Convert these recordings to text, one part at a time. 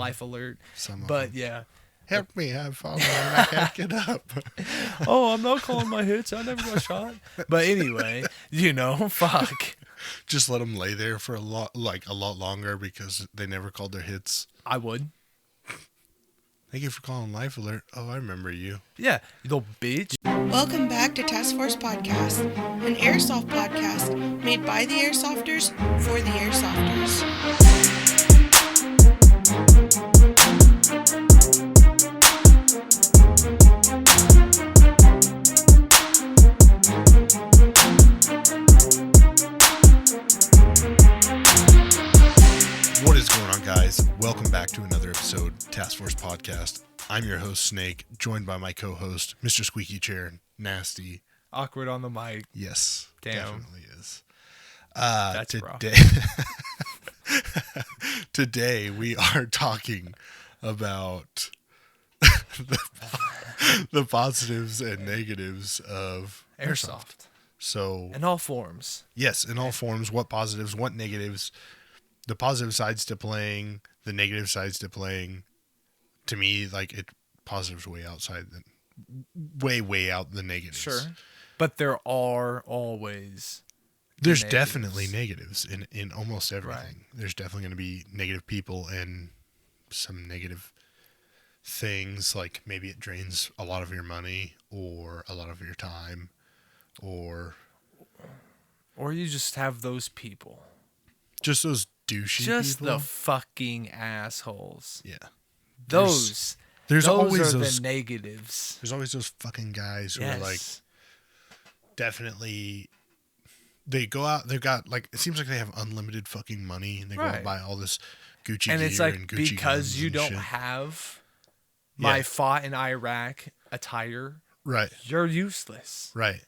life alert. Some of But them. yeah. Help me, I've fallen and I can't get up. Oh, I'm not calling my hits. I never got shot. But anyway, fuck. Just let them lay there for a lot longer because they never called their hits. I would. Thank you for calling Life Alert. Oh, I remember you. Yeah, you little bitch. Welcome back to Task Force Podcast, an Airsoft podcast made by the Airsofters for the Airsofters. What is going on, guys? Welcome back to another episode Task Force Podcast. I'm your host, Snake, joined by my co-host, Mr. Squeaky Chair, Nasty. Awkward on the mic. Yes, Damn. definitely is. That's today, today we are talking about the positives and negatives of Airsoft. So, In all forms. yes, in all forms, what positives, what negatives, the positive sides to playing, the negative sides to playing. To me, positives way outside way out the negatives. Sure. But there are always There's negatives. definitely negatives in almost everything. Right. There's definitely going to be negative people and some negative things, like maybe it drains a lot of your money or a lot of your time or you just have those people. just those douchey Just people. the fucking assholes. Yeah. There's There's always are those the negatives. There's always those fucking guys who Yes. are like definitely they go out, they've got it seems like they have unlimited fucking money and they go out Right. and buy all this Gucci And gear it's like and Gucci because guns you and don't shit. have my Yeah. fought in Iraq attire, Right. you're useless. Right.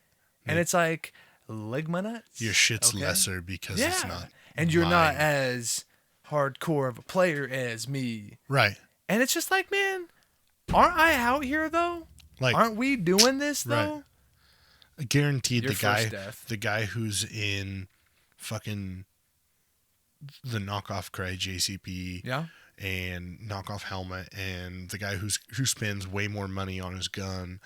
And it's like leg my nuts. Your shit's okay? lesser because Yeah. it's not And you're not mine. as hardcore of a player as me. Right. And it's just like, man, aren't I out here though? Like Aren't we doing this Right. though? guaranteed Your the guy first death. the guy who's in fucking the knockoff Cry JCP Yeah. and knockoff helmet and the guy who spends way more money on his gun,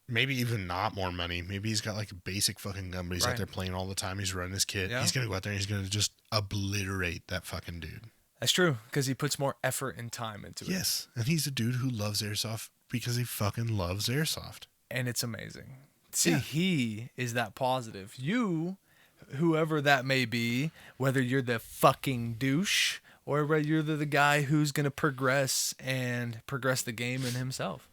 maybe even not more money, maybe he's got like a basic fucking gun but he's out Right. there playing all the time, he's running his kit, Yeah. he's gonna go out there and he's gonna just obliterate that fucking dude. That's true, because he puts more effort and time into it. Yes, and he's a dude who loves airsoft because he fucking loves airsoft. And it's amazing. See, Yeah. he is that positive. You, whoever that may be, whether you're the fucking douche or whether you're the guy who's going to progress the game in himself.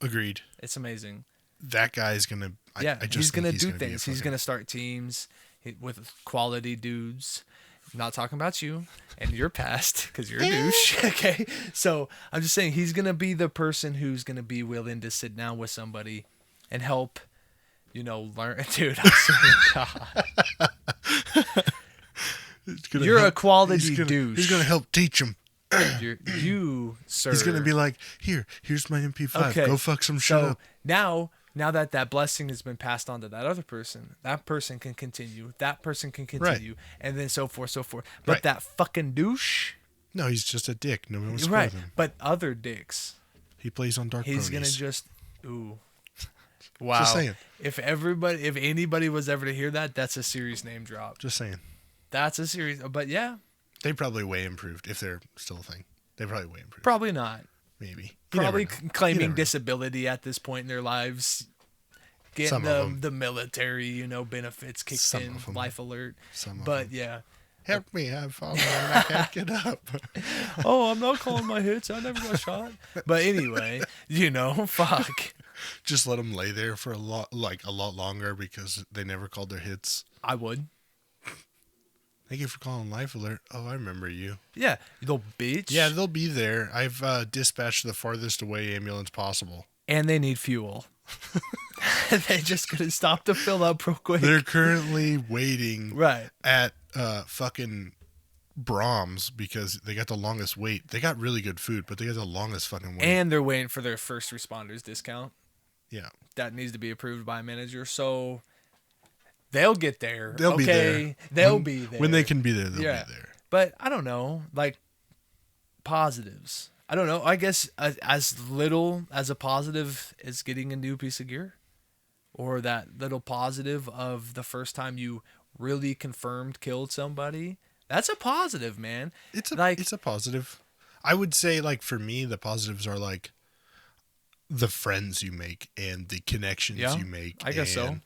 Agreed. It's amazing. That guy's gonna He's going to do be a things. He's fucking- going to start teams with quality dudes. I'm not talking about you and your past because you're a douche. Okay. So I'm just saying he's going to be the person who's going to be willing to sit down with somebody and help, learn. Dude, I swear to God. He's gonna You're a help- quality douche. He's gonna help teach him. You, sir. He's gonna be like, here's my MP5. Okay, Go fuck some shit so up. now that blessing has been passed on to that other person, that person can continue. That person can continue, and then so forth, so forth. But Right. that fucking douche, No, he's just a dick. No one wants to right? play with him. But other dicks, He plays on dark he's ponies. gonna just wow. Just saying. If anybody was ever to hear that, that's a serious name drop. Just saying. That's a serious. But yeah, They probably way improved if they're still a thing. They probably way improved. probably not. Maybe. You Probably never know. You claiming never know. disability at this point in their lives, getting Some of them. the military, benefits kicked Some in, of them. life alert. Some of But them. yeah. Help me, I've fallen and I can't get up. Oh, I'm not calling my hits. I never got shot. But anyway, fuck. Just let them lay there for a lot longer because they never called their hits. I would. Thank you for calling Life Alert. Oh, I remember you. Yeah, you little bitch. Yeah, they'll be there. I've dispatched the farthest away ambulance possible. And they need fuel. They just couldn't stop to fill up real quick. They're currently waiting Right. at fucking Brahms because they got the longest wait. They got really good food, but they got the longest fucking wait. And they're waiting for their first responders discount. Yeah. That needs to be approved by a manager. So they'll get there. They'll be there. They'll be there. When they can be there, they'll Yeah. be there. But I don't know. Like, positives. I don't know. I guess as little as a positive as getting a new piece of gear, or that little positive of the first time you really confirmed killed somebody. That's a positive, man. It's a positive. I would say, like, for me, the positives are like the friends you make and the connections you make. I guess so.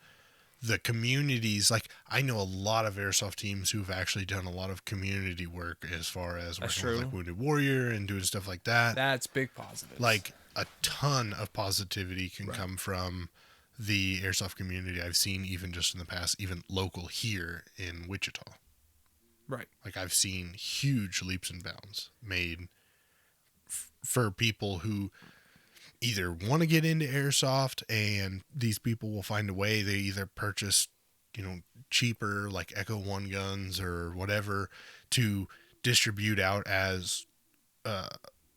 The communities. Like, I know a lot of airsoft teams who've actually done a lot of community work as far as working with, like, Wounded Warrior and doing stuff like that. That's big positives. Like, a ton of positivity can come from the airsoft community. I've seen even just in the past, even local here in Wichita. Right. Like, I've seen huge leaps and bounds made for people who either want to get into airsoft, and these people will find a way. They either purchase, cheaper, like Echo 1 guns or whatever, to distribute out as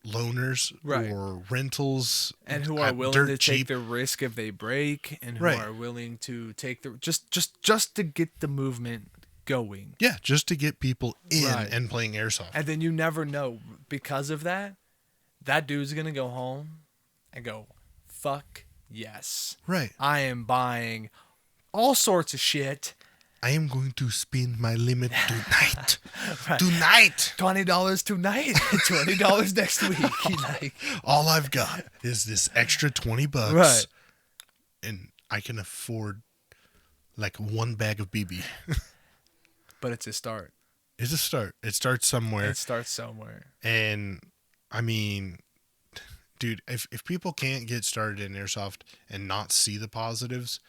loaners or rentals, and who are willing to take the risk if they break, and who are willing to take the just to get the movement going. Yeah, just to get people in and playing airsoft. And then you never know, because of that dude's gonna go home and go, fuck yes. Right. I am buying all sorts of shit. I am going to spend my limit tonight. Tonight. $20 tonight. $20 next week. Like, all I've got is this extra $20. Right. And I can afford like one bag of BB. But it's a start. It's a start. It starts somewhere. And I mean, dude, if people can't get started in airsoft and not see the positives,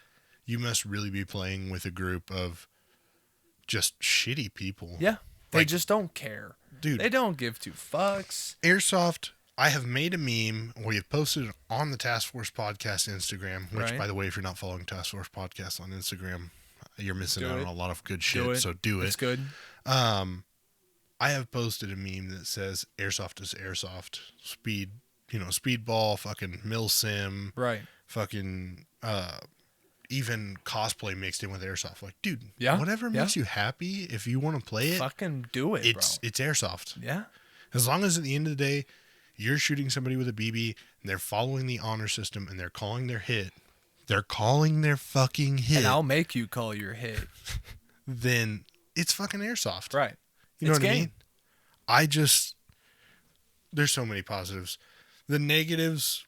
you must really be playing with a group of just shitty people. Yeah. They just don't care. Dude. They don't give two fucks. Airsoft, I have made a meme. We have posted it on the Task Force Podcast Instagram, which, by the way, if you're not following Task Force Podcast on Instagram, you're missing out on a lot of good shit. So do it. It's good. I have posted a meme that says airsoft is airsoft. Speed, speedball, fucking milsim. Right. Fucking, even cosplay mixed in with airsoft. Like, dude, yeah, whatever makes you happy, if you want to play it, fucking do it, it's airsoft. Yeah. As long as at the end of the day, you're shooting somebody with a BB and they're following the honor system and they're calling their hit. They're calling their fucking hit. And I'll make you call your hit. Then it's fucking airsoft. Right. You know what I mean? There's so many positives. The negatives,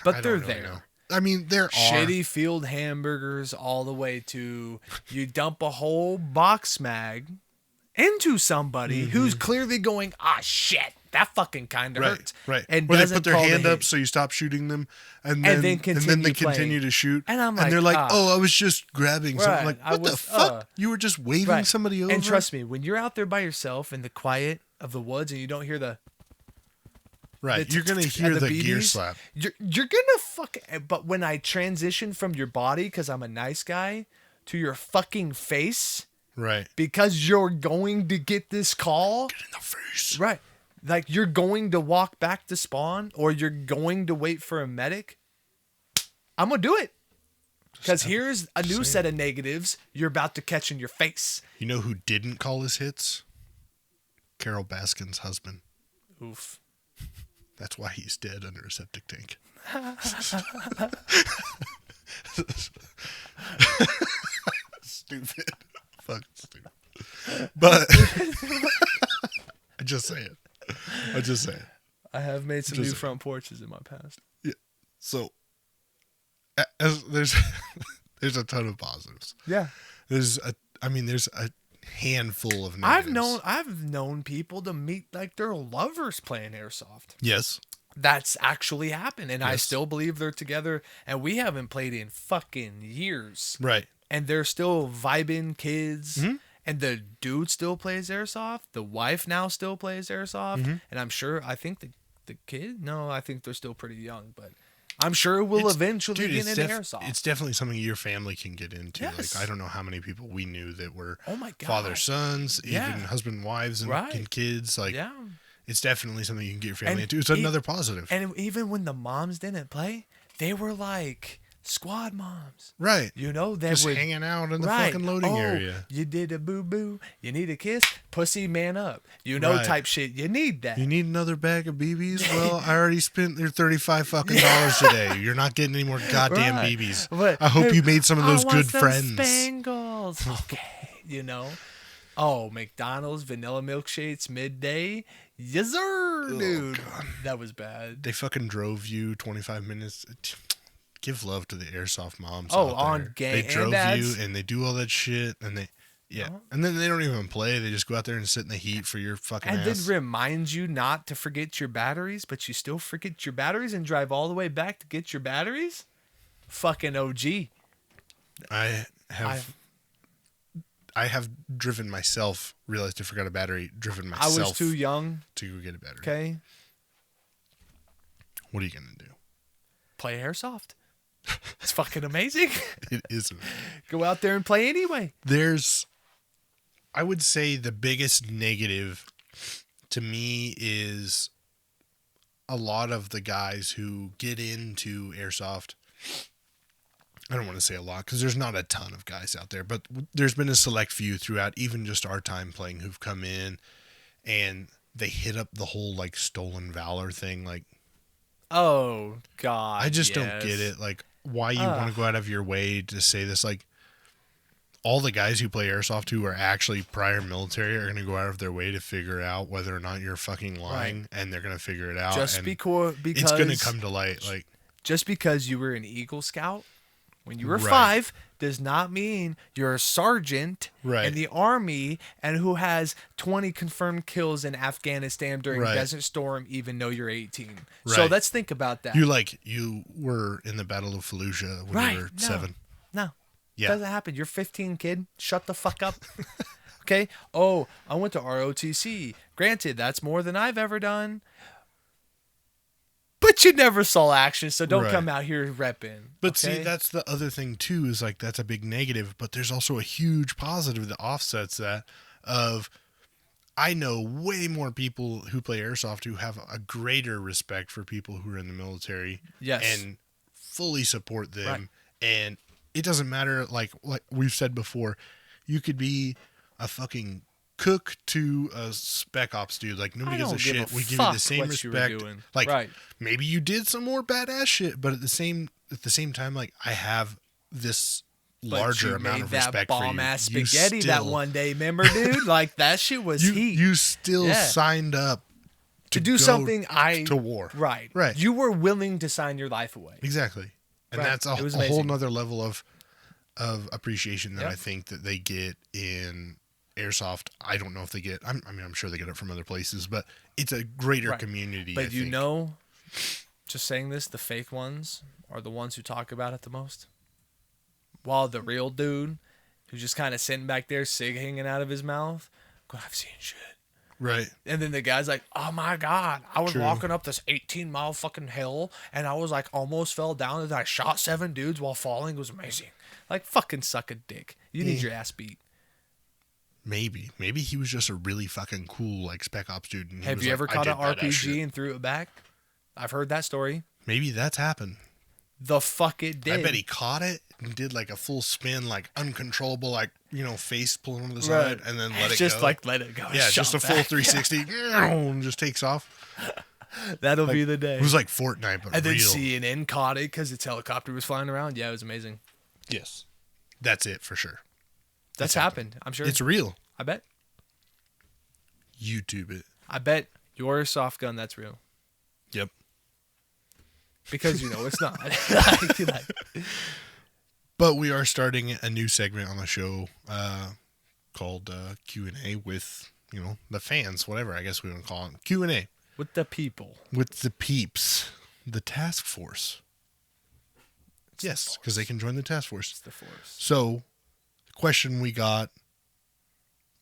but they're there. Know. I mean, there are shitty field hamburgers all the way to you dump a whole box mag into somebody who's clearly going, shit, that fucking kind of hurts. Right. And or they put their hand up so you stop shooting them, and then they continue to shoot. And I'm like, and they're like, I was just grabbing something. Like, what the fuck? You were just waving somebody over? And trust me, when you're out there by yourself in the quiet of the woods and you don't hear the... Right, you're going to hear the gear slap. You're going to fuck... But when I transition from your body, because I'm a nice guy, to your fucking face... Right. Because you're going to get this call... Get in the face. Right. Like, you're going to walk back to spawn, or you're going to wait for a medic, I'm going to do it. Because here's a new set of negatives you're about to catch in your face. You know who didn't call his hits? Carol Baskin's husband. Oof. That's why he's dead under a septic tank. Stupid. Fucking stupid. But I just say it. I have made some new front porches in my past. Yeah. So there's a ton of positives. Yeah. There's a handful of negatives. I've known people to meet like their lovers playing airsoft. Yes. That's actually happened, and I still believe they're together, and we haven't played in fucking years. Right. And they're still vibing kids, and the dude still plays airsoft. The wife now still plays airsoft, and I think the kid, I think they're still pretty young, but I'm sure we'll eventually get into airsoft. It's definitely something your family can get into. Yes. Like, I don't know how many people we knew that were father sons, even husband and wives and kids. Like, it's definitely something you can get your family into. It's another positive. And even when the moms didn't play, they were like squad moms. Right. You know, that Just would hanging out in the right. fucking loading Oh, area. You did a boo boo. You need a kiss. Pussy man up. You know, Right. type shit. You need that. You need another bag of BBs? Well, I already spent your $35 fucking dollars today. You're not getting any more goddamn Right. BBs. But, I hope hey, you made some of those I want good some friends. Spangles. Okay. You know. Oh, McDonald's vanilla milkshakes midday. Yes, sir, dude. God. That was bad. They fucking drove you 25 minutes. Give love to the airsoft moms. Oh, out on there. gang They and drove dads. you and they do all that shit and they, yeah, Uh-huh. and then they don't even play. They just go out there and sit in the heat for your fucking And ass. then remind you not to forget your batteries, but you still forget your batteries and drive all the way back to get your batteries? Fucking OG. I have driven myself. Realized I forgot a battery. Driven I myself. was too young. to go get a battery. Okay. What are you gonna do? Play airsoft. It's fucking amazing. It isn't. Go out there and play anyway. I would say the biggest negative to me is a lot of the guys who get into airsoft. I don't want to say a lot because there's not a ton of guys out there, but there's been a select few throughout even just our time playing who've come in and they hit up the whole like stolen valor thing. Like, Oh, God. I just don't yes. get it. Like, why you want to go out of your way to say this? Like, all the guys who play airsoft who are actually prior military are going to go out of their way to figure out whether or not you're fucking lying, and they're going to figure it out. Just and because it's going to come to light. Like, just because you were an Eagle Scout when you were Right. 5 does not mean you're a sergeant Right. in the army and who has 20 confirmed kills in Afghanistan during Right. Desert Storm, even though you're 18. So Right. let's think about that. you were in the Battle of Fallujah when Right. you were No. 7. No, Yeah. doesn't happen. You're 15, kid. Shut the fuck up. Okay. Oh, I went to ROTC. Granted, that's more than I've ever done. But you never saw action, so don't Right. come out here repping. But see, okay? that's the other thing too, is like that's a big negative, but there's also a huge positive that offsets that of I know way more people who play airsoft who have a greater respect for people who are in the military Yes. and fully support them. Right. And it doesn't matter, like we've said before, you could be a fucking cook to a spec ops dude. Like nobody I gives a don't give shit. a We give you fuck the same what you were respect. doing. Like Right. maybe you did some more badass shit, but at the same time, like I have this But larger you amount made of that respect for you. bomb ass You spaghetti that still- one day, remember, dude? Like that shit was heat. You still Yeah. signed up to do go something to war. Right. Right. You were willing to sign your life away. Exactly. And Right. that's It was a whole amazing. nother level of appreciation that Yep. I think that they get in airsoft. I don't know if they get. I'm sure they get it from other places, but it's a greater Right. community. But I you think. know, just saying this, the fake ones are the ones who talk about it the most. While the real dude, who's just kind of sitting back there, cig hanging out of his mouth, going, I've seen shit. Right. And then the guy's like, oh my God, I was True. walking up this 18-mile fucking hill and I was like almost fell down and I shot 7 dudes while falling. It was amazing. Like, fucking suck a dick. You need Yeah. your ass beat. Maybe he was just a really fucking cool like spec ops dude. And he Have was you like, ever "I caught did an badass RPG shit." and threw it back? I've heard that story. Maybe that's happened. The fuck it did. I bet he caught it and did like a full spin, like uncontrollable, like face pulling to the Right. side, and then let it just go. like let it go. Yeah, Shot just a full back. 360, and just takes off. That'll be the day. It was like Fortnite, but and then real. CNN caught it because its helicopter was flying around. Yeah, it was amazing. Yes, that's it for sure. That's happened. I'm sure. It's real. I bet. YouTube it. I bet your soft gun, that's real. Yep. Because it's not. Like, But we are starting a new segment on the show called Q&A with, the fans, whatever I guess we want to call it. Q&A with the people. with the peeps, the task force. It's the Yes, force. because they can join the task force. It's the force. So the question we got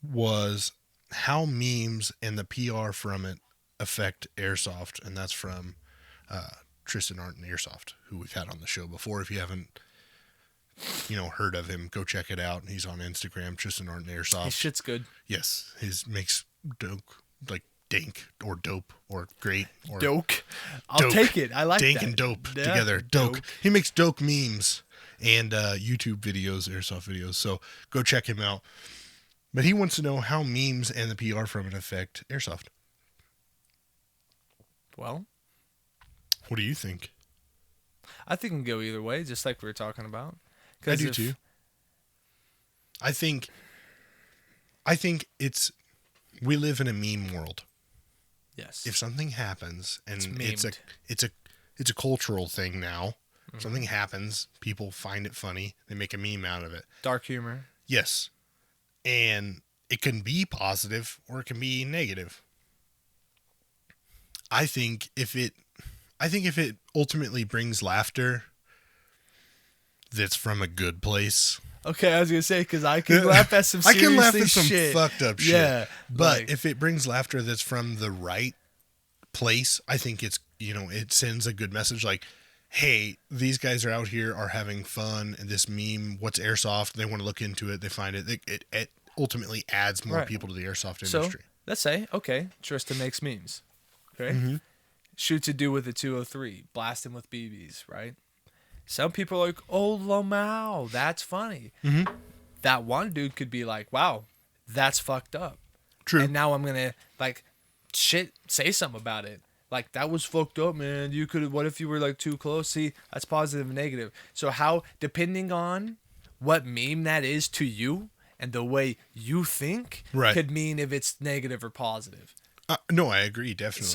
was how memes and the PR from it affect airsoft. And that's from Tristan Arnton Airsoft, who we've had on the show before. If you haven't heard of him, go check it out. He's on Instagram, Tristan Arnton Airsoft. His shit's good. Yes, his makes dope, like dank or dope or great or Doke. I'll doke. take it. I like dank that. and dope Yeah, together. Doke. He makes dope memes and YouTube videos, airsoft videos. So go check him out. But he wants to know how memes and the PR from it affect airsoft. Well, What do you think? I think it can go either way, just like we were talking about. I do too. I think it's, we live in a meme world. Yes. If something happens and It's it's a cultural thing now. Something happens, people find it funny, they make a meme out of it. Dark humor. Yes. And it can be positive or it can be negative. I think if it ultimately brings laughter that's from a good place. Okay, I was gonna say because I can laugh at some I can laugh seriously at some shit. fucked up shit. Yeah, But like- if it brings laughter that's from the right place, I think it's, it sends a good message like, hey, these guys are out here are having fun, and this meme, what's airsoft? They want to look into it. They find it. It ultimately adds more Right. people to the airsoft So industry. let's say, okay, Tristan makes memes. Okay, Mm-hmm. shoots a dude with a 203, blast him with BBs. Right. Some people are like, oh, Lamau, that's funny. Mm-hmm. That one dude could be like, wow, that's fucked up. True. And now I'm gonna say something about it. Like, that was fucked up, man. You could. What if you were like too close? See, that's positive and negative. So how, depending on what meme that is to you and the way you think, Right. could mean if it's negative or positive. No, I agree, definitely.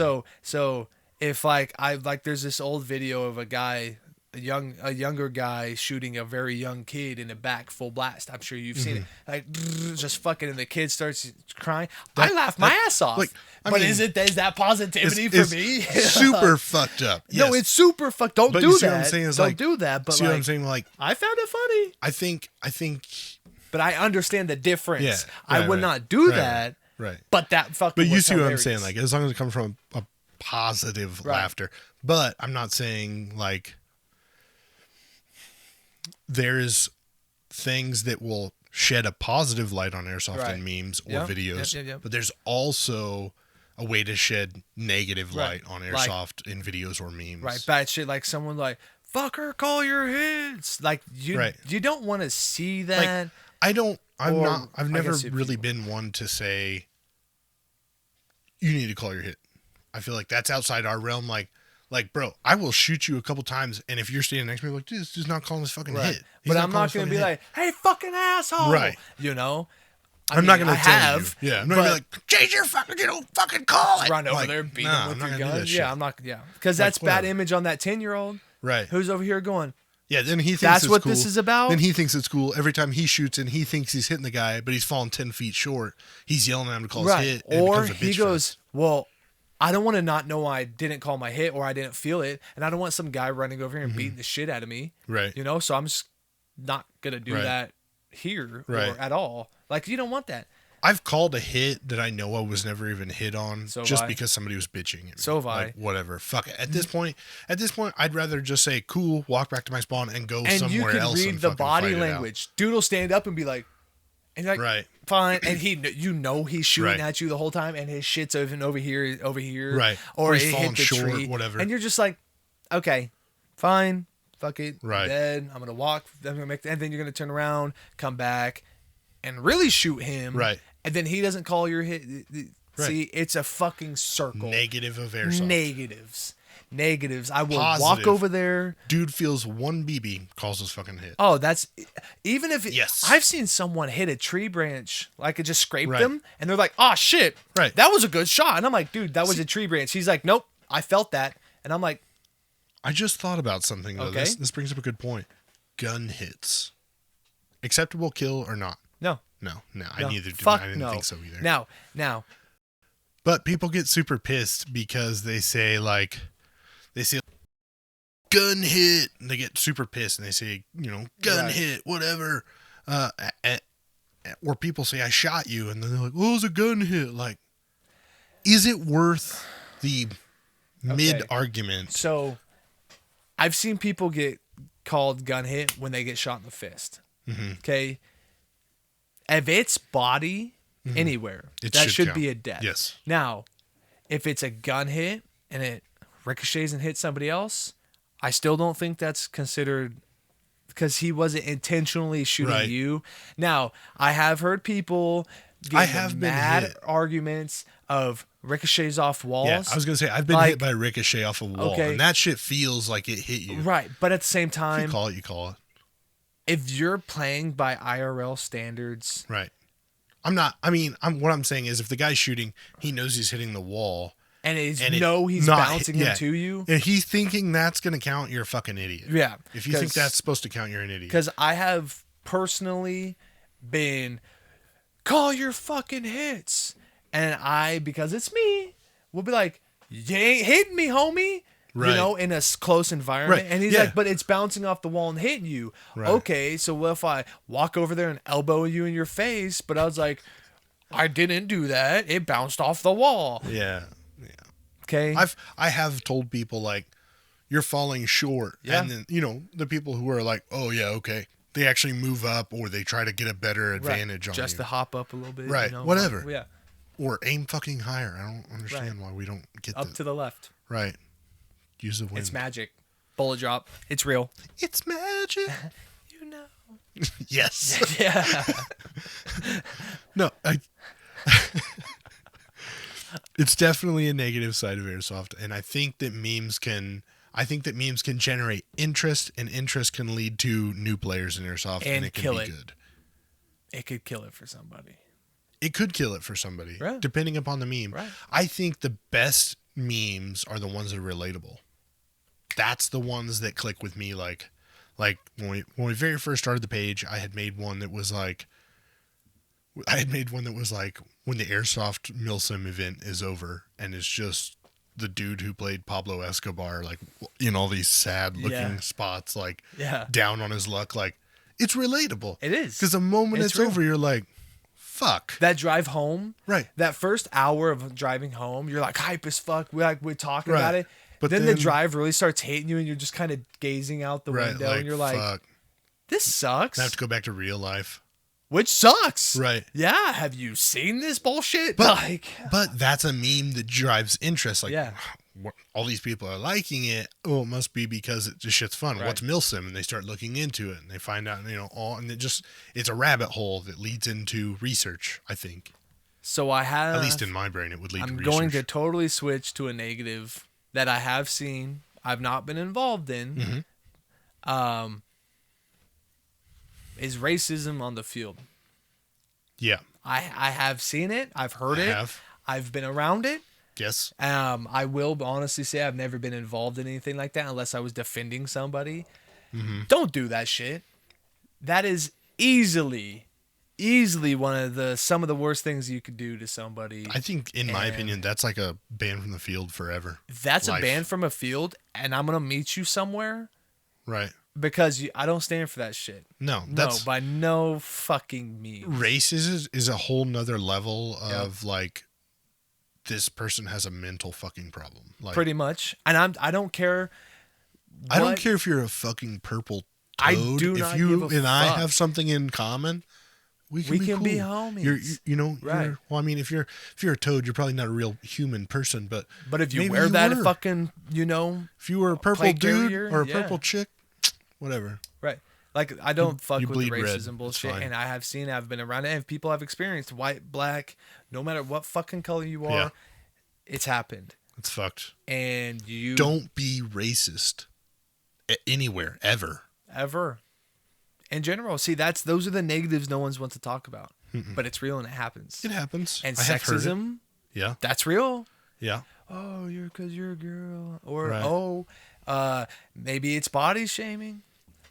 So if there's this old video of a guy, a younger guy shooting a very young kid in the back full blast. I'm sure you've seen it. Like just fucking, and the kid starts crying. I laugh my ass off. like, I but mean, is that positivity it's for me? super fucked up. No, Yes. it's super fucked. Don't But do you see that. what I'm saying is Don't like- do that. But See what I'm saying? Like, I found it funny. I think, But I understand the difference. Yeah, I right, would right. not do Right, that. right. But that fucking. But you was see what I'm hilarious. saying? Like, as long as it comes from a positive Right. laughter. But I'm not saying like there's things that will shed a positive light on airsoft Right. and memes or Yeah, videos. yep. But there's also a way to shed negative Right. light on Like- airsoft in videos or memes. Right, bad shit like someone like fucker, call your hits. Like you, Right. you don't want to see that. I've Or, I never guess if really you- been one to say you need to call your hit. I feel like that's outside our realm. Like, bro, I will shoot you a couple times, and if you're standing next to me, like, dude, this dude's not calling his fucking Right. hit. He's But I'm calling not his gonna fucking be hit. like, hey, fucking asshole. Right. You know. I'm not gonna I tell have. you. Yeah, I'm not gonna be like, change your fucking, fucking call it. Run over Like, there, beat nah, him I'm with not your gonna do gun. that Yeah, shit. I'm not. Yeah, because Like, that's bad whatever. image on that 10-year-old Right. who's over here going. Yeah, then he thinks That's it's what cool. this is about? Then he thinks it's cool. Every time he shoots and he thinks he's hitting the guy, but he's falling 10 feet short, he's yelling at him to call his hit. And it Or becomes a he bitch goes, fest. well, I don't want to not know I didn't call my hit or I didn't feel it, and I don't want some guy running over here and beating the shit out of me. Right. You know, so I'm just not gonna do Right. that here Right. or at all. Like, you don't want that. I've called a hit that I know I was never even hit on So have just I. because somebody was bitching at me. So have I. Like, whatever. Fuck it. At this point, I'd rather just say, cool, walk back to my spawn and go And you somewhere can else read and the fucking body fight it out. language. Dude will stand up and be like, and you're like, Right. fine. And he's shooting Right. at you the whole time, and his shit's even over here, Right. or Or he's it hit falling the short, tree, whatever. And you're just like, okay, fine, fuck it, I'm Right. dead. I'm gonna walk. I'm gonna and then you're gonna turn around, come back, and really shoot him. Right. And then he doesn't call your hit. Right. See, it's a fucking circle. Negative of airsoft. Negatives. I will walk Positive. over there. Dude feels one BB, calls his fucking hit. Oh, that's even if Yes. I've seen someone hit a tree branch, like it just scraped Right. them, and they're like, "Oh shit, Right. that was a good shot." And I'm like, "Dude, that was a tree branch." He's like, "Nope, I felt that," and I'm like, I just thought about something, though. Okay. This brings up a good point. Gun hits. Acceptable kill or not? "No, No. no, I neither do. fuck I didn't no." think so either. Now, But people get super pissed because they say gun hit, and they get super pissed and they say, gun Right. hit, whatever. Or people say I shot you, and then they're like, "Oh, it was a gun hit." Like, is it worth the mid argument? so I've seen people get called gun hit when they get shot in the fist. Mm-hmm. Okay, if it's body anywhere, It that should should count. be a death. Yes. Now, If it's a gun hit and it ricochets and hits somebody else, I still don't think that's considered, because he wasn't intentionally shooting you. Now, I have heard people get mad arguments of ricochets off walls. Yeah, I was going to say, I've been hit by a ricochet off a wall, and that shit feels like it hit you. Right, but at the same time... If you call it, you call it. If you're playing by IRL standards... Right. what I'm saying is, if the guy's shooting, he knows he's hitting the wall... And he's bouncing him to you. If he's thinking that's going to count, you're a fucking idiot. Yeah. If you think that's supposed to count, you're an idiot. Because I have personally been, call your fucking hits. And because it's me, will be like, you ain't hitting me, homie. Right. You know, in a close environment. Right. And he's like, but it's bouncing off the wall and hitting you. Right. Okay, so what if I walk over there and elbow you in your face? But I was like, I didn't do that. It bounced off the wall. Yeah. Okay. I have told people, like, you're falling short. Yeah. And then, you know, the people who are like, oh yeah, okay. They actually move up, or they try to get a better advantage on you. Just to hop up a little bit. Right. You know? Whatever. Yeah. Or aim fucking higher. I don't understand why we don't get up to the left. Right. Use the wind. It's magic. Bullet drop. It's real. It's magic. You know. Yes. Yeah. No, it's definitely a negative side of Airsoft, and I think that memes can generate interest, and interest can lead to new players in Airsoft, and it can be good. It could kill it for somebody. It could kill it for somebody, right. Depending upon the meme. Right. I think the best memes are the ones that are relatable. That's the ones that click with me. Like when we very first started the page, I had made one that was like, when the Airsoft Milsim event is over, and it's just the dude who played Pablo Escobar, like, in all these sad looking spots, like down on his luck. Like, it's relatable. It is. Because the moment it's over, you're like, fuck. That drive home, right? That first hour of driving home, you're like hype as fuck. We're talking about it, but then the drive really starts hitting you, and you're just kind of gazing out the window, and you're like, fuck. This sucks. I have to go back to real life. Which sucks. Right. Yeah. Have you seen this bullshit? But that's a meme that drives interest. Like, all these people are liking it. Oh, it must be because this shit's fun. Right. What's Milsim? And they start looking into it, and they find out, and it's a rabbit hole that leads into research, I think. So I have, at least in my brain, it would lead to research. I'm going to totally switch to a negative that I have seen. I've not been involved in. Mm-hmm. Is racism on the field. Yeah. I have seen it. I've heard it. I've been around it. Yes. I will honestly say I've never been involved in anything like that unless I was defending somebody. Mm-hmm. Don't do that shit. That is easily one of some of the worst things you could do to somebody. I think, in my opinion, that's like a ban from the field forever. That's a ban from a field, and I'm going to meet you somewhere. Right. Because I don't stand for that shit. No, by no fucking means. Race is a whole nother level of like, this person has a mental fucking problem. Like, pretty much. And I don't care. I don't care if you're a fucking purple toad. I do not give a fuck. I have something in common, we can be homies. Right. Well, I mean, if you're a toad, you're probably not a real human person, but if you wear that fucking, if you were a purple dude or a purple chick, whatever. Right. Like, I don't fuck with the racism bullshit, and I have seen it, I've been around it, and people have experienced white, black, no matter what fucking color you are, it's happened. It's fucked. And you don't be racist anywhere, ever. Ever. In general. See, those are the negatives no one wants to talk about. Mm-mm. But it's real and it happens. It happens. And sexism, that's real. Yeah. Oh, because you're a girl. Or, maybe it's body shaming.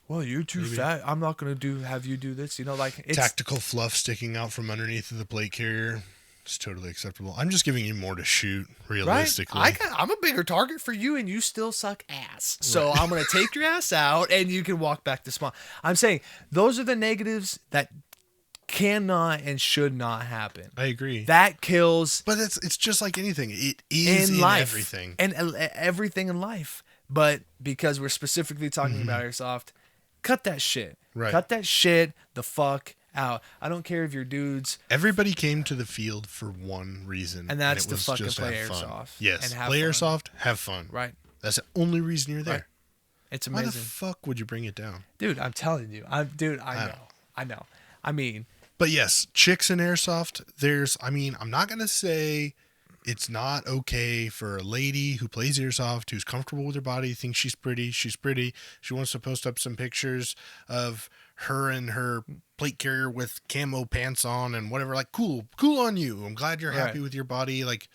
Well, you're too fat. I'm not going to have you do this. It's tactical fluff sticking out from underneath of the plate carrier. It's totally acceptable. I'm just giving you more to shoot, realistically. Right? I'm a bigger target for you, and you still suck ass. So I'm going to take your ass out, and you can walk back to spawn. I'm saying those are the negatives that cannot and should not happen. I agree. That kills. But it's just like anything. It is in life. Everything. And everything in life. But because we're specifically talking about Airsoft, cut that shit. Right. Cut that shit the fuck out. I don't care if you're dudes. Everybody came to the field for one reason, And that's it to was fucking just play have fun. Airsoft. Yes, and have play fun. Airsoft, have fun. Right. That's the only reason you're there. Right. It's Why amazing. the fuck would you bring it down? Dude, I'm telling you. I know. I mean, But yes, chicks in Airsoft, I'm not going to say it's not okay for a lady who plays Airsoft, who's comfortable with her body, thinks she's pretty. She wants to post up some pictures of her and her plate carrier with camo pants on and whatever. Like, cool on you. I'm glad you're happy with your body. Like,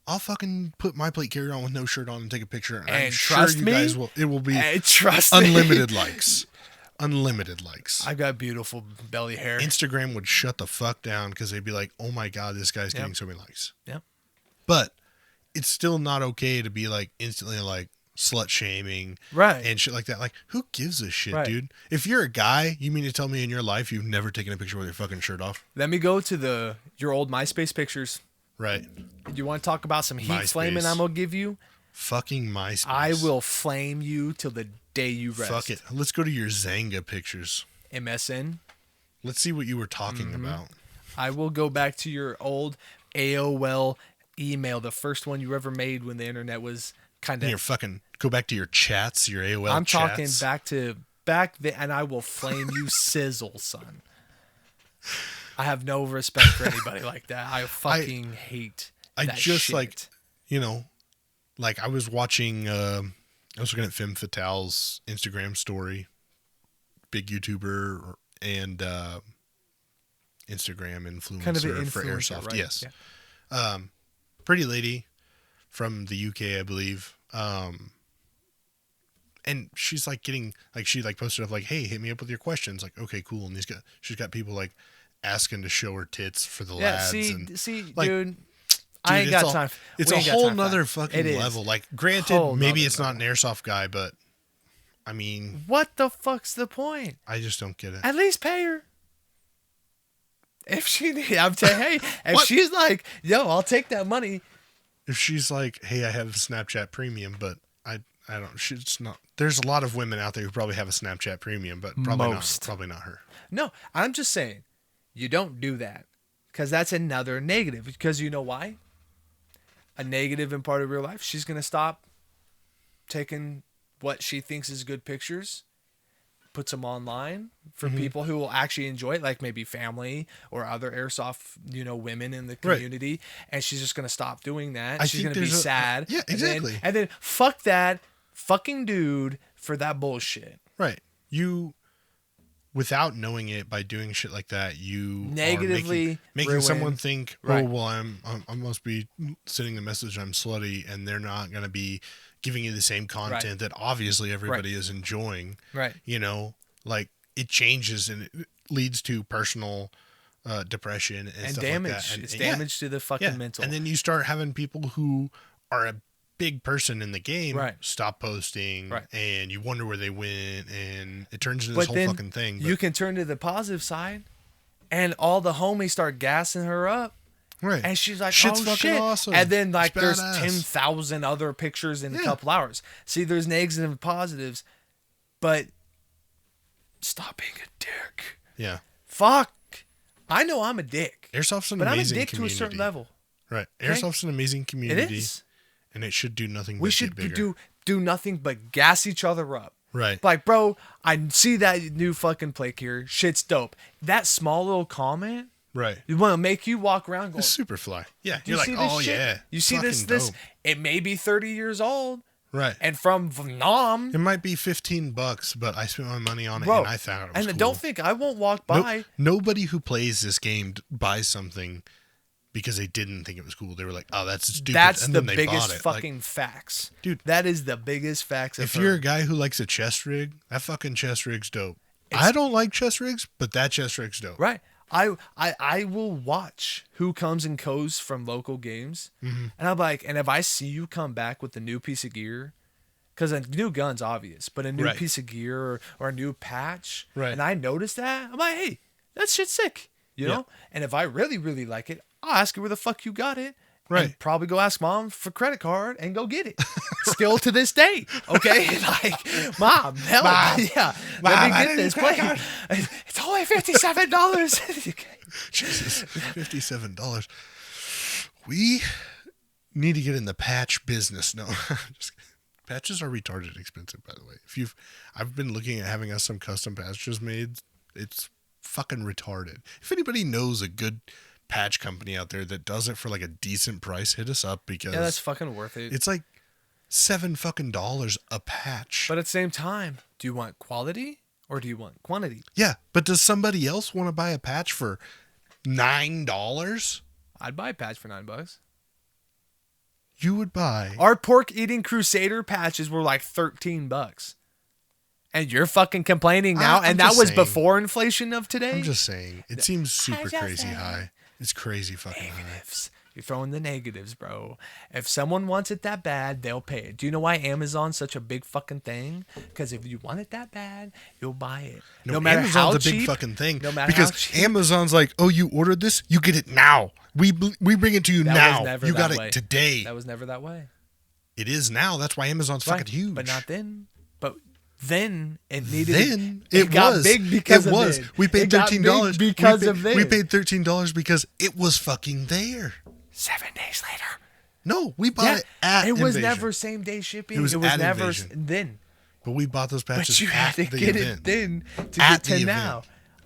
I'll fucking put my plate carrier on with no shirt on and take a picture. And I'm sure you guys will. It will be unlimited likes. Unlimited likes. I've got beautiful belly hair. Instagram would shut the fuck down because they'd be like, oh my God, this guy's getting so many likes. Yep. But it's still not okay to be like instantly like slut shaming. Right. And shit like that. Like, who gives a shit, Right. dude? If you're a guy, you mean to tell me in your life you've never taken a picture with your fucking shirt off? Let me go to your old MySpace pictures. Right. You want to talk about some heat MySpace. flaming I'm going to give you? Fucking MySpace. I will flame you till the day you rest. Fuck it. Let's go to your Zanga pictures. MSN. Let's see what you were talking about. I will go back to your old AOL email, the first one you ever made when the internet was kind And of... your fucking, go back to your chats, your AOL I'm chats. talking back then, and I will flame you sizzle, son. I have no respect for anybody like that. I fucking hate that just shit. like, you know, like I was watching, I was looking at Femme Fatale's Instagram story, big YouTuber and Instagram influencer Kind of an for influencer, Airsoft. right? Yes. Yeah. Pretty lady from the UK, I believe. And she's like getting, like, she like posted up like, hey, hit me up with your questions. Like, okay, cool. And she's got people like asking to show her tits for the lads. See, like, dude, I ain't got time. It's We a ain't got whole time for nother that. fucking It is. level. Like, granted, Whole maybe nother it's not an Airsoft guy, but I mean, What the fuck's the point? I just don't get it. At least pay her. If she need, I'm saying, hey, if What? she's like, yo, I'll take that money. If she's like, hey, I have Snapchat Premium, but I don't, she's not, there's a lot of women out there who probably have a Snapchat Premium, but probably not her. No, I'm just saying, you don't do that because that's another negative. Because you know why? A negative in part of real life. She's gonna stop taking what she thinks is good pictures, puts them online for people who will actually enjoy it, like maybe family or other Airsoft, women in the community. And she's just gonna stop doing that. She's gonna be sad. Yeah, exactly. And then fuck that fucking dude for that bullshit. Right. You, without knowing it, by doing shit like that, you Negatively are making ruin- someone think, Right. oh, well, I must be sending the message I'm slutty, and they're not going to be giving you the same content that obviously everybody is enjoying. Right. Like, it changes and it leads to personal depression and stuff damage. like that. And, It's damage to the fucking mental. And then you start having people who are a big person in the game stop posting, and you wonder where they went, and it turns into this whole fucking thing. You can turn to the positive side, and all the homies start gassing her up. Right. And she's like, Shit's oh, fucking shit. awesome. And then, like, It's there's badass. 10,000 other pictures in a couple hours. See, there's negatives and positives, but stop being a dick. Yeah. Fuck. I know I'm a dick. Airsoft's an but I'm a amazing dick community. to a certain level. Right. Okay? Airsoft's an amazing It community. is. And it should do nothing but We get should bigger. do nothing but gas each other up. Right. Like, bro, I see that new fucking plate here. Shit's dope. That small little comment, Right. you want to make you walk around going, It's super fly. Yeah. you You're like, see this oh, shit? yeah. You see this, fucking this, dope. it may be 30 years old. Right. And from Vietnam, It might be $15, but I spent my money on it, bro, and I found it was and cool. don't think I won't walk by. Nobody who plays this game buys something because they didn't think it was cool. They were like, "Oh, that's stupid." That's and the then they biggest bought it. fucking facts. dude, that is the biggest facts. if you're a guy who likes a chest rig, that fucking chest rig's dope. I don't like chest rigs, but that chest rig's dope. right, I will watch who comes and goes from local games, and I'm like, and if I see you come back with a new piece of gear, because a new gun's obvious, but a new piece of gear or a new patch, and I notice that, I'm like, hey, that shit's sick, you know. And if I really, really like it, I'll ask her where the fuck you got it. Right. And probably go ask mom for credit card and go get it. Still to this day. Okay. Like, mom, hell, yeah. Let me get this. Play. It's only $57. Jesus, $57. We need to get in the patch business. No, just kidding. Patches are retarded expensive, by the way. I've been looking at having us some custom patches made. It's fucking retarded. If anybody knows a good patch company out there that does it for like a decent price, hit us up, because that's fucking worth it. it's like $7 fucking a patch. But at the same time, do you want quality or do you want quantity? Yeah, but does somebody else want to buy a patch for $9? I'd buy a patch for $9. You would buy. Our pork eating crusader patches were like $13. And you're fucking complaining now, and that was before inflation of today. I'm just saying, it seems super crazy high. It's crazy fucking negatives. You're throwing the negatives, bro. If someone wants it that bad, they'll pay it. Do you know why Amazon's such a big fucking thing? Because if you want it that bad, you'll buy it. No matter Amazon's how a cheap, big fucking thing. No matter because how cheap. Amazon's like, oh, you ordered this, you get it now. We bring it to you That now. was never You that got way. it today. That was never that way. It is now. That's why Amazon's fucking huge. But not then. But then it needed. Then it got big because it was. of it. We paid $13 because of this. We paid $13 because it was fucking there. 7 days later. No, we bought it at It was Invasion. never same day shipping. It was at never Invasion. then. But we bought those patches But you at had to the get event. it then to At get the to event. now.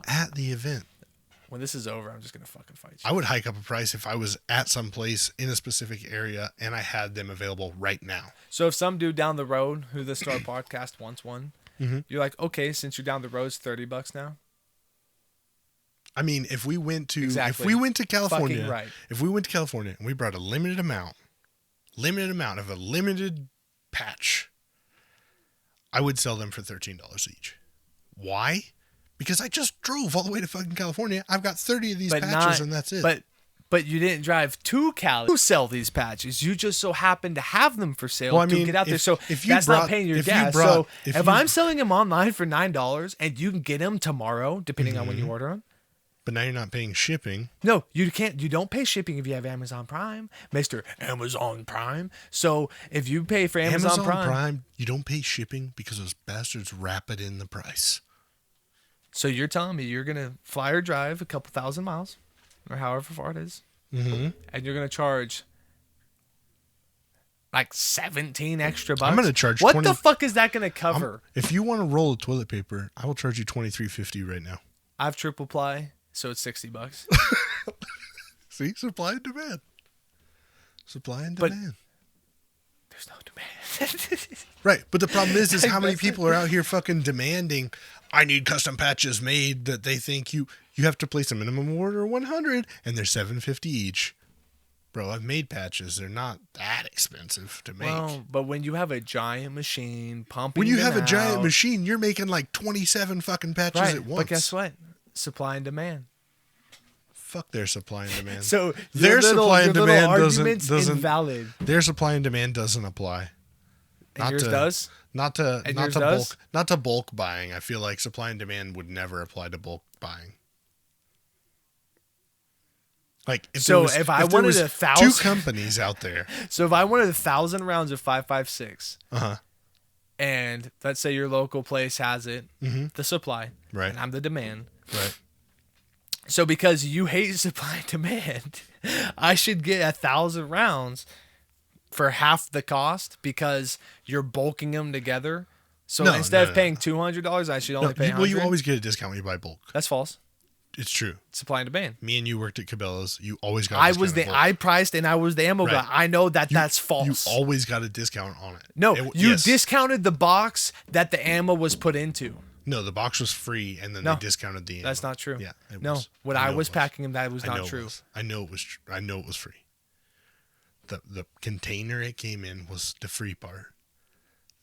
At the event. When this is over, I'm just gonna fucking fight you. I would hike up a price if I was at some place in a specific area and I had them available right now. So if some dude down the road who the Star Podcast wants one, you're like, okay, since you're down the road, it's $30 now. I mean, if we went to Exactly. if we went to California, Fucking right. if we went to California and we brought a limited amount of a limited patch, I would sell them for $13 each. Why? Because I just drove all the way to fucking California. I've got 30 of these patches and that's it. But you didn't drive to Cali to sell these patches. You just so happened to have them for sale to get out there. So if you that's brought- not paying your if you gas. brought- So if if you- I'm selling them online for $9 and you can get them tomorrow, depending on when you order them. But now you're not paying shipping. No, you can't. You don't pay shipping if you have Amazon Prime, Mr. Amazon Prime. So if you pay for Amazon Prime, you don't pay shipping because those bastards wrap it in the price. so you're telling me you're gonna fly or drive a couple thousand miles, or however far it is, and you're gonna charge like 17 extra bucks. I'm gonna charge What 20 the fuck is that gonna cover? If you want a roll of toilet paper, I will charge you $23.50 right now. I've triple ply, so it's $60. See, supply and demand. Supply and But- demand. There's no demand. Right, but the problem is how many people are out here fucking demanding, I need custom patches made that they think you have to place a minimum order of 100 and they're $750 each. Bro, I've made patches. They're not that expensive to make. Well, but when you have a giant machine pumping, When you have them a giant out- machine, you're making like 27 fucking patches right? at once. But guess what? Supply and demand. Fuck their supply and demand. So their your little- supply and your little demand argument's doesn't invalid. their supply and demand doesn't apply. And yours does. Not to And not yours to does? bulk not to bulk buying. I feel like supply and demand would never apply to bulk buying. Like if So there was, if I there wanted was 1,000 two companies out there, So if I wanted 1,000 rounds of 5.56, uh-huh, and let's say your local place has it, the supply, Right. and I'm the demand. right? So because you hate supply and demand, I should get 1,000 rounds for half the cost because you're bulking them together. So No, instead no, of paying $200, I should only pay $100. Well, you always get a discount when you buy bulk. That's false. It's true. Supply and demand. Me and you worked at Cabela's. You always got. A I discount was on the bulk. I priced and I was the ammo guy. Right. I know that that's false. You always got a discount on it. No, you yes. discounted the box that the ammo was put into. No, the box was free, and then No, they discounted the ammo. That's not true. Yeah, it no. was. When I I know was it was. packing them, that was I know not it true. was. I know it was. I know it was free. The container it came in was the free part.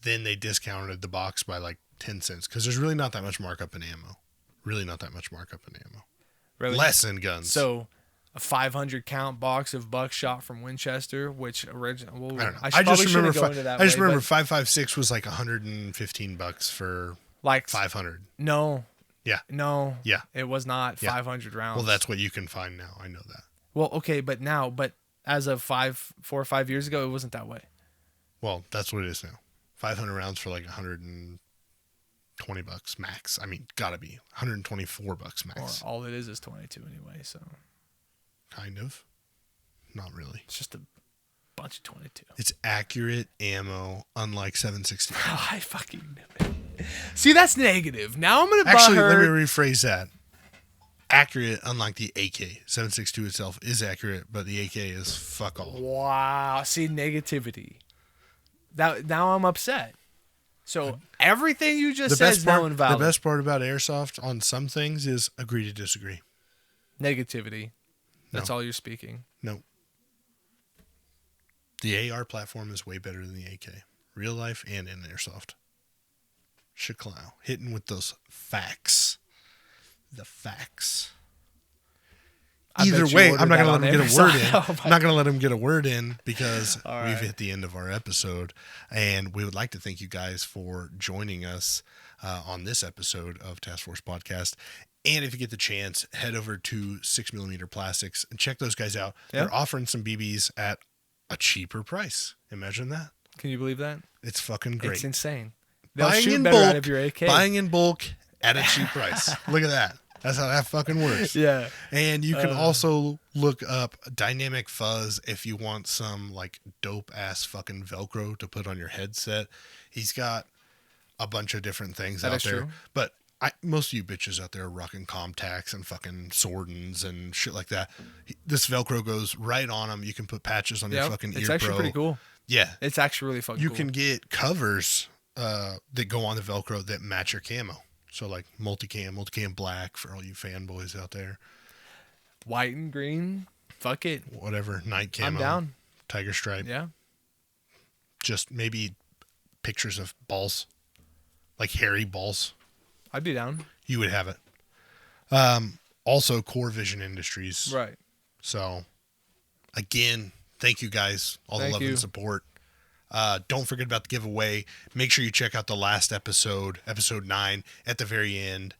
Then they discounted the box by like 10 cents because there's really not that much markup in ammo. Really not that much markup in ammo. Really? Less in guns. So, a 500 count box of buckshot from Winchester, which original. Well, I don't know. I just remember. go into that. I just way, remember but 5.56 was like $115 for like 500. No. Yeah. No. Yeah. It was not Yeah. 500 rounds. Well, that's what you can find now. I know that. Well, okay, but as of 4 or 5 years ago, it wasn't that way. Well, that's what it is now. 500 rounds for like $115 $20 max. I mean, gotta be $124 max. Or all it is 22 anyway, so. Kind of. Not really. It's just a bunch of 22. It's accurate ammo, unlike 7.62. Oh, I fucking knew it. See, that's negative. Now I'm going to Actually, her. let me rephrase that. Accurate, unlike the AK. 7.62 itself is accurate, but the AK is fuck all. Wow. See, negativity. Now I'm upset. So everything you just said is now invalid. The best part about Airsoft on some things is agree to disagree. Negativity. That's No. all you're speaking. No. The AR platform is way better than the AK. Real life and in Airsoft. Shaklow. Hitting with those facts. The facts. Either way, I'm not going to let him get a word in. I'm not going to let him get a word in because we've hit the end of our episode. And we would like to thank you guys for joining us on this episode of Task Force Podcast. And if you get the chance, head over to 6mm Plastics and check those guys out. Yeah. They're offering some BBs at a cheaper price. Imagine that. Can you believe that? It's fucking great. It's insane. They'll Buying shoot in better bulk, out of your AK. Buying in bulk at a cheap price. Look at that. That's how that fucking works. Yeah. And you can also look up Dynamic Fuzz if you want some like dope ass fucking Velcro to put on your headset. He's got a bunch of different things out there. True. But most of you bitches out there are rocking Comtacs and fucking Swordens and shit like that. This Velcro goes right on them. You can put patches on your fucking ear. It's actually pretty cool. Yeah. It's actually really fucking You cool. can get covers that go on the Velcro that match your camo. So like multicam black for all you fanboys out there. White and green. Fuck it. Whatever. Night camo. I'm down. Tiger stripe. Yeah. Just maybe pictures of balls. Like hairy balls. I'd be down. You would have it. Also Core Vision Industries. Right. So again, thank you guys. All the love and support. Don't forget about the giveaway. Make sure you check out the last episode 9. At the very end,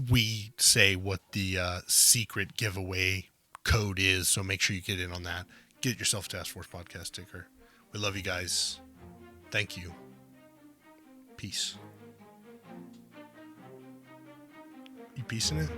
we say what the secret giveaway code is. So make sure you get in on that. Get yourself a Task Force Podcast sticker. We love you guys. Thank you. Peace. You peacing it?